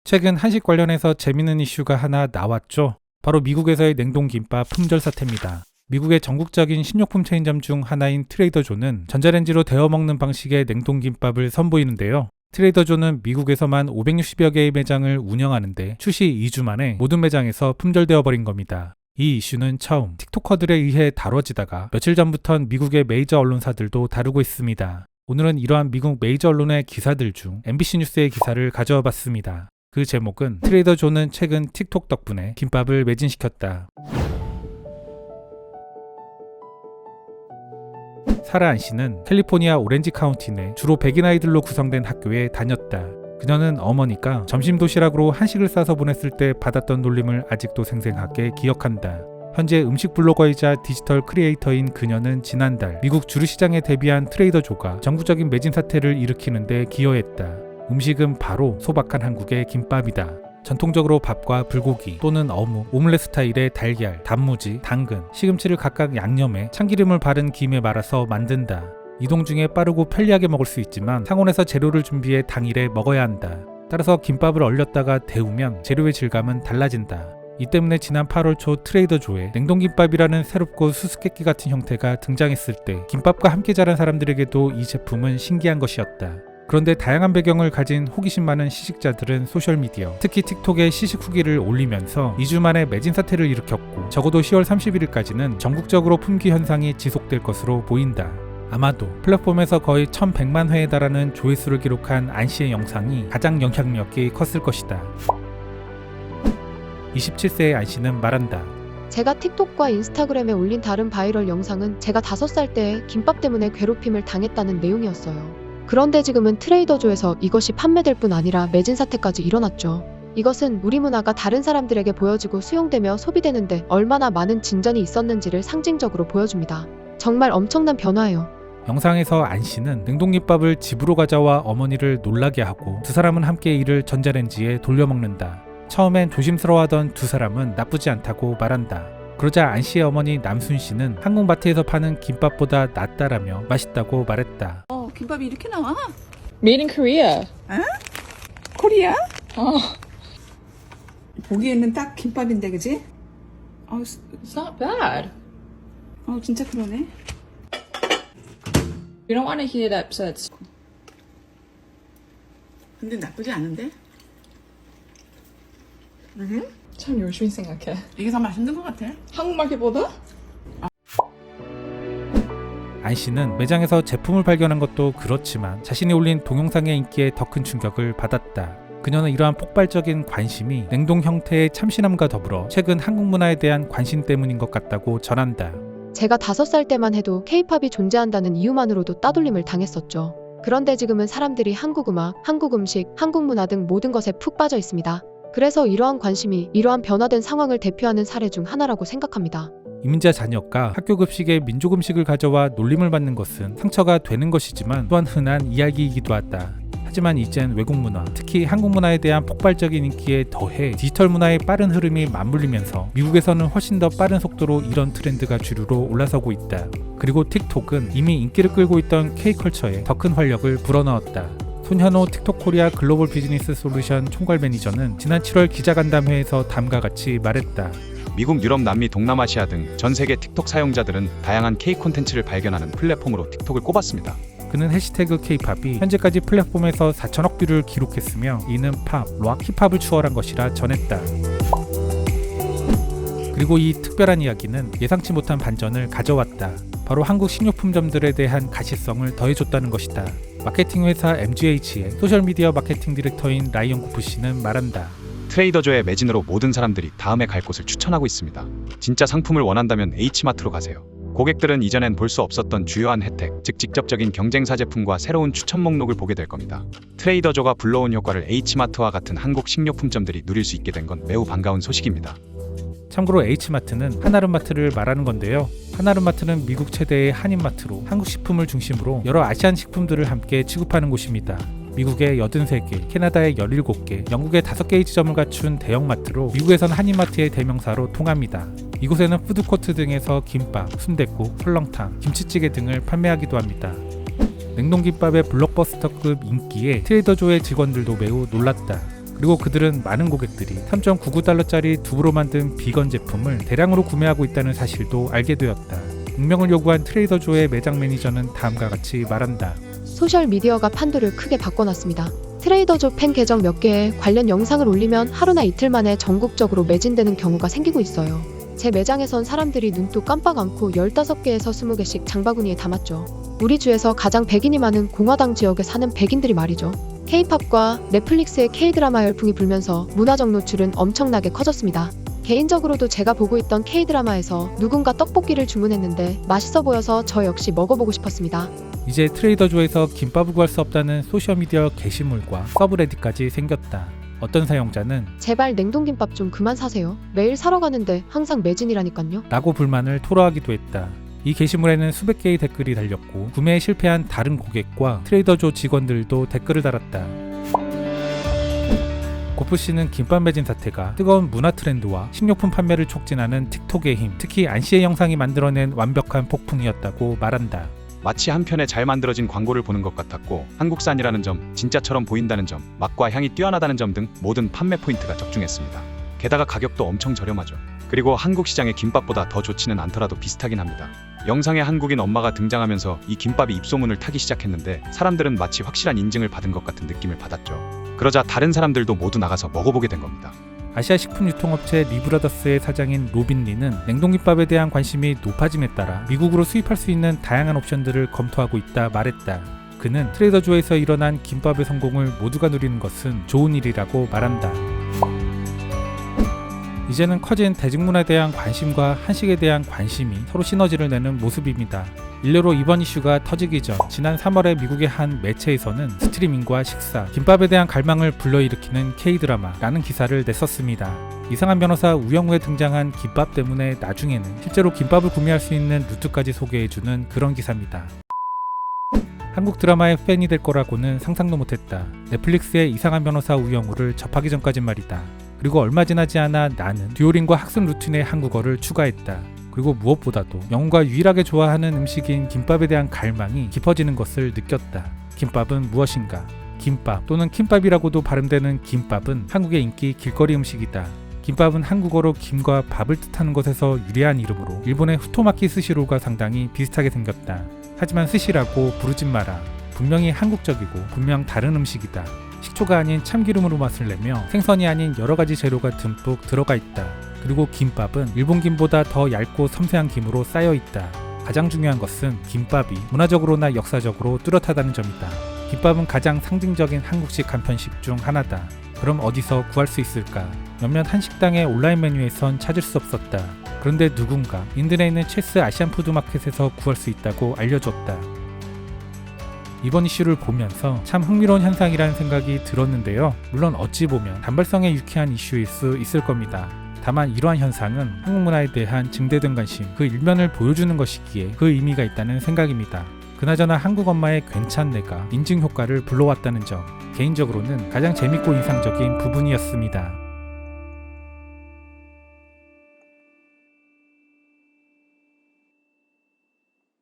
최근 한식 관련해서 재밌는 이슈가 하나 나왔죠. 바로 미국에서의 냉동김밥 품절 사태입니다. 미국의 전국적인 식료품 체인점 중 하나인 트레이더조는 전자레인지로 데워 먹는 방식의 냉동김밥을 선보이는데요. 트레이더조는 미국에서만 560여 개의 매장을 운영하는데 출시 2주 만에 모든 매장에서 품절되어 버린 겁니다. 이 이슈는 처음 틱토커들에 의해 다뤄지다가 며칠 전부턴 미국의 메이저 언론사들도 다루고 있습니다. 오늘은 이러한 미국 메이저 언론의 기사들 중 MBC 뉴스의 기사를 가져와 봤습니다. 그 제목은 트레이더조는 최근 틱톡 덕분에 김밥을 매진시켰다. 사라 안 씨는 캘리포니아 오렌지 카운티 내 주로 백인 아이들로 구성된 학교에 다녔다. 그녀는 어머니가 점심 도시락으로 한식을 싸서 보냈을 때 받았던 놀림을 아직도 생생하게 기억한다. 현재 음식 블로거이자 디지털 크리에이터인 그녀는 지난달 미국 주류시장에 데뷔한 트레이더조가 전국적인 매진 사태를 일으키는 데 기여했다. 음식은 바로 소박한 한국의 김밥이다. 전통적으로 밥과 불고기 또는 어묵, 오믈렛 스타일의 달걀, 단무지, 당근, 시금치를 각각 양념해 참기름을 바른 김에 말아서 만든다. 이동 중에 빠르고 편리하게 먹을 수 있지만 상온에서 재료를 준비해 당일에 먹어야 한다. 따라서 김밥을 얼렸다가 데우면 재료의 질감은 달라진다. 이 때문에 지난 8월 초 트레이더조에 냉동김밥이라는 새롭고 수수께끼 같은 형태가 등장했을 때 김밥과 함께 자란 사람들에게도 이 제품은 신기한 것이었다. 그런데 다양한 배경을 가진 호기심 많은 시식자들은 소셜미디어, 특히 틱톡에 시식 후기를 올리면서 2주 만에 매진 사태를 일으켰고 적어도 10월 31일까지는 전국적으로 품귀 현상이 지속될 것으로 보인다. 아마도 플랫폼에서 거의 1100만 회에 달하는 조회수를 기록한 안 씨의 영상이 가장 영향력이 컸을 것이다. 27세의 안 씨는 말한다. 제가 틱톡과 인스타그램에 올린 다른 바이럴 영상은 제가 5살 때에 김밥 때문에 괴롭힘을 당했다는 내용이었어요. 그런데 지금은 트레이더조에서 이것이 판매될 뿐 아니라 매진 사태까지 일어났죠. 이것은 우리 문화가 다른 사람들에게 보여지고 수용되며 소비되는데 얼마나 많은 진전이 있었는지를 상징적으로 보여줍니다. 정말 엄청난 변화예요. 영상에서 안 씨는 냉동김밥을 집으로 가져와 어머니를 놀라게 하고 두 사람은 함께 이를 전자레인지에 돌려 먹는다. 처음엔 조심스러워하던 두 사람은 나쁘지 않다고 말한다. 그러자 안 씨의 어머니 남순 씨는 한국 마트에서 파는 김밥보다 낫다라며 맛있다고 말했다. 김밥이 이렇게 나와? Made in Korea. 코리아? Oh, 보기에는 딱 김밥인데, 그지? it's not bad. 진짜 그러네. You don't want to heat it up so it's 근데 나쁘지 않은데? 참 열심히 생각해. 이게 더 맛있는 것 같아. 한국 마켓보다? 안 씨는 매장에서 제품을 발견한 것도 그렇지만 자신이 올린 동영상의 인기에 더 큰 충격을 받았다. 그녀는 이러한 폭발적인 관심이 냉동 형태의 참신함과 더불어 최근 한국 문화에 대한 관심 때문인 것 같다고 전한다. 제가 5살 때만 해도 K-팝이 존재한다는 이유만으로도 따돌림을 당했었죠. 그런데 지금은 사람들이 한국 음악, 한국 음식, 한국 문화 등 모든 것에 푹 빠져 있습니다. 그래서 이러한 관심이 이러한 변화된 상황을 대표하는 사례 중 하나라고 생각합니다. 이민자 자녀가 학교 급식에 민족 음식을 가져와 놀림을 받는 것은 상처가 되는 것이지만 또한 흔한 이야기이기도 하다. 하지만 이젠 외국 문화, 특히 한국 문화에 대한 폭발적인 인기에 더해 디지털 문화의 빠른 흐름이 맞물리면서 미국에서는 훨씬 더 빠른 속도로 이런 트렌드가 주류로 올라서고 있다. 그리고 틱톡은 이미 인기를 끌고 있던 K컬처에 더 큰 활력을 불어넣었다. 손현호 틱톡 코리아 글로벌 비즈니스 솔루션 총괄 매니저는 지난 7월 기자간담회에서 다음과 같이 말했다. 미국, 유럽, 남미, 동남아시아 등 전 세계 틱톡 사용자들은 다양한 K 콘텐츠를 발견하는 플랫폼으로 틱톡을 꼽았습니다. 그는 해시태그 K팝이 현재까지 플랫폼에서 4천억 뷰를 기록했으며 이는 팝, 락, 힙합을 추월한 것이라 전했다. 그리고 이 특별한 이야기는 예상치 못한 반전을 가져왔다. 바로 한국 식료품점들에 대한 가시성을 더해줬다는 것이다. 마케팅 회사 MGH의 소셜미디어 마케팅 디렉터인 라이언 쿠프 씨는 말한다. 트레이더조의 매진으로 모든 사람들이 다음에 갈 곳을 추천하고 있습니다. 진짜 상품을 원한다면 H마트로 가세요. 고객들은 이전엔 볼 수 없었던 주요한 혜택, 즉 직접적인 경쟁사 제품과 새로운 추천 목록을 보게 될 겁니다. 트레이더조가 불러온 효과를 H마트와 같은 한국 식료품점들이 누릴 수 있게 된 건 매우 반가운 소식입니다. 참고로 H마트는 한아름마트를 말하는 건데요. 한아름마트는 미국 최대의 한인마트로 한국 식품을 중심으로 여러 아시안 식품들을 함께 취급하는 곳입니다. 미국의 83개, 캐나다의 17개, 영국의 5개의 지점을 갖춘 대형마트로 미국에선 한인마트의 대명사로 통합니다. 이곳에는 푸드코트 등에서 김밥, 순댓국, 설렁탕, 김치찌개 등을 판매하기도 합니다. 냉동김밥의 블록버스터급 인기에 트레이더조의 직원들도 매우 놀랐다. 그리고 그들은 많은 고객들이 3.99달러짜리 두부로 만든 비건 제품을 대량으로 구매하고 있다는 사실도 알게 되었다. 익명을 요구한 트레이더 조의 매장 매니저는 다음과 같이 말한다. 소셜미디어가 판도를 크게 바꿔놨습니다. 트레이더조 팬 계정 몇 개에 관련 영상을 올리면 하루나 이틀 만에 전국적으로 매진되는 경우가 생기고 있어요. 제 매장에선 사람들이 눈도 깜빡 않고 15개에서 20개씩 장바구니에 담았죠. 우리 주에서 가장 백인이 많은 공화당 지역에 사는 백인들이 말이죠. K-팝과 넷플릭스의 K-드라마 열풍이 불면서 문화적 노출은 엄청나게 커졌습니다. 개인적으로도 제가 보고 있던 K-드라마에서 누군가 떡볶이를 주문했는데 맛있어 보여서 저 역시 먹어보고 싶었습니다. 이제 트레이더조에서 김밥을 구할 수 없다는 소셜미디어 게시물과 서브레딧까지 생겼다. 어떤 사용자는 제발 냉동김밥 좀 그만 사세요. 매일 사러 가는데 항상 매진이라니깐요. 라고 불만을 토로하기도 했다. 이 게시물에는 수백 개의 댓글이 달렸고 구매에 실패한 다른 고객과 트레이더조 직원들도 댓글을 달았다. 고프씨는 김밥 매진 사태가 뜨거운 문화 트렌드와 식료품 판매를 촉진하는 틱톡의 힘, 특히 안씨의 영상이 만들어낸 완벽한 폭풍이었다고 말한다. 마치 한편의 잘 만들어진 광고를 보는 것 같았고 한국산이라는 점, 진짜처럼 보인다는 점, 맛과 향이 뛰어나다는 점 등 모든 판매 포인트가 적중했습니다. 게다가 가격도 엄청 저렴하죠. 그리고 한국 시장의 김밥보다 더 좋지는 않더라도 비슷하긴 합니다. 영상에 한국인 엄마가 등장하면서 이 김밥이 입소문을 타기 시작했는데 사람들은 마치 확실한 인증을 받은 것 같은 느낌을 받았죠. 그러자 다른 사람들도 모두 나가서 먹어보게 된 겁니다. 아시아 식품 유통업체 리브라더스의 사장인 로빈 리는 냉동김밥에 대한 관심이 높아짐에 따라 미국으로 수입할 수 있는 다양한 옵션들을 검토하고 있다 말했다. 그는 트레이더조에서 일어난 김밥의 성공을 모두가 누리는 것은 좋은 일이라고 말한다. 이제는 커진 대중문화에 대한 관심과 한식에 대한 관심이 서로 시너지를 내는 모습입니다. 일례로 이번 이슈가 터지기 전 지난 3월에 미국의 한 매체에서는 스트리밍과 식사, 김밥에 대한 갈망을 불러일으키는 K-드라마라는 기사를 냈었습니다. 이상한 변호사 우영우에 등장한 김밥 때문에 나중에는 실제로 김밥을 구매할 수 있는 루트까지 소개해주는 그런 기사입니다. 한국 드라마의 팬이 될 거라고는 상상도 못했다. 넷플릭스의 이상한 변호사 우영우를 접하기 전까진 말이다. 그리고 얼마 지나지 않아 나는 듀오링과 학습 루틴에 한국어를 추가했다. 그리고 무엇보다도 영우가 유일하게 좋아하는 음식인 김밥에 대한 갈망이 깊어지는 것을 느꼈다. 김밥은 무엇인가? 김밥 또는 킴밥이라고도 발음되는 김밥은 한국의 인기 길거리 음식이다. 김밥은 한국어로 김과 밥을 뜻하는 것에서 유래한 이름으로 일본의 후토마키 스시로가 상당히 비슷하게 생겼다. 하지만 스시라고 부르진 마라. 분명히 한국적이고 분명 다른 음식이다. 식초가 아닌 참기름으로 맛을 내며 생선이 아닌 여러가지 재료가 듬뿍 들어가 있다. 그리고 김밥은 일본 김보다 더 얇고 섬세한 김으로 쌓여 있다. 가장 중요한 것은 김밥이 문화적으로나 역사적으로 뚜렷하다는 점이다. 김밥은 가장 상징적인 한국식 간편식 중 하나다. 그럼 어디서 구할 수 있을까? 몇몇 한식당의 온라인 메뉴에선 찾을 수 없었다. 그런데 누군가 인근에 있는 체스 아시안 푸드마켓에서 구할 수 있다고 알려줬다. 이번 이슈를 보면서 참 흥미로운 현상이라는 생각이 들었는데요. 물론 어찌 보면 단발성의 유쾌한 이슈일 수 있을 겁니다. 다만 이러한 현상은 한국 문화에 대한 증대된 관심, 그 일면을 보여주는 것이기에 그 의미가 있다는 생각입니다. 그나저나 한국 엄마의 괜찮네가 인증 효과를 불러왔다는 점, 개인적으로는 가장 재밌고 인상적인 부분이었습니다.